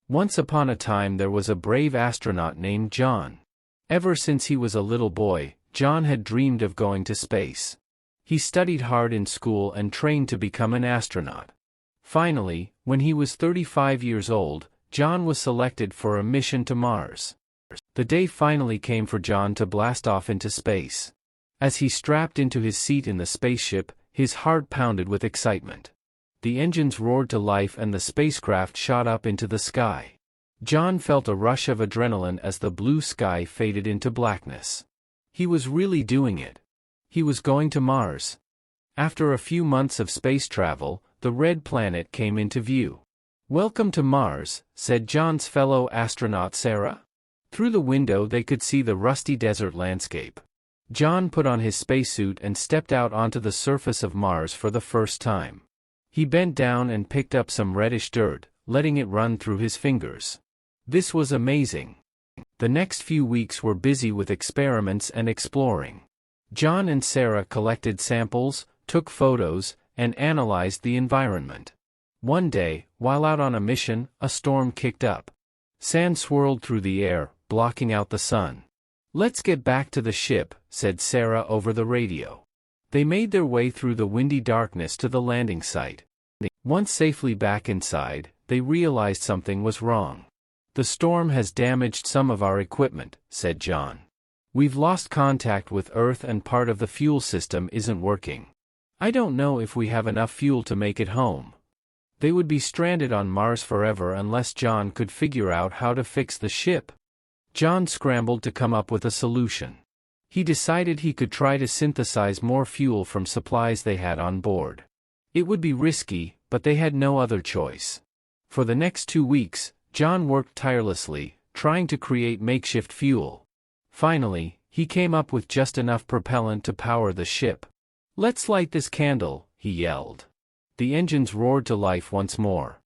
Once upon a time there was a brave astronaut named John. Ever since he was a little boy, John had dreamed of going to space. He studied hard in school and trained to become an astronaut. Finally, when he was 35 years old, John was selected for a mission to Mars. The day finally came for John to blast off into space. As he strapped into his seat in the spaceship, his heart pounded with excitement. The engines roared to life and the spacecraft shot up into the sky. John felt a rush of adrenaline as the blue sky faded into blackness. He was really doing it. He was going to Mars. After a few months of space travel, the red planet came into view. "Welcome to Mars," said John's fellow astronaut Sarah. Through the window they could see the rusty desert landscape. John put on his spacesuit and stepped out onto the surface of Mars for the first time. He bent down and picked up some reddish dirt, letting it run through his fingers. This was amazing. The next few weeks were busy with experiments and exploring. John and Sarah collected samples, took photos, and analyzed the environment. One day, while out on a mission, a storm kicked up. Sand swirled through the air, blocking out the sun. "Let's get back to the ship," said Sarah over the radio. They made their way through the windy darkness to the landing site. Once safely back inside, they realized something was wrong. "The storm has damaged some of our equipment," said John. "We've lost contact with Earth and part of the fuel system isn't working. I don't know if we have enough fuel to make it home." They would be stranded on Mars forever unless John could figure out how to fix the ship. John scrambled to come up with a solution. He decided he could try to synthesize more fuel from supplies they had on board. It would be risky, but they had no other choice. For the next 2 weeks, John worked tirelessly, trying to create makeshift fuel. Finally, he came up with just enough propellant to power the ship. "Let's light this candle," he yelled. The engines roared to life once more.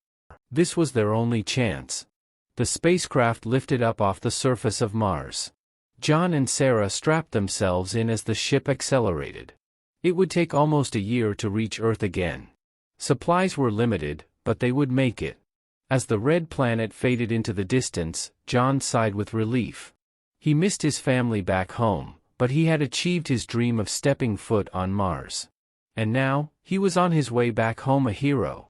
This was their only chance. The spacecraft lifted up off the surface of Mars. John and Sarah strapped themselves in as the ship accelerated. It would take almost a year to reach Earth again. Supplies were limited, but they would make it. As the red planet faded into the distance, John sighed with relief. He missed his family back home, but he had achieved his dream of stepping foot on Mars. And now, he was on his way back home a hero.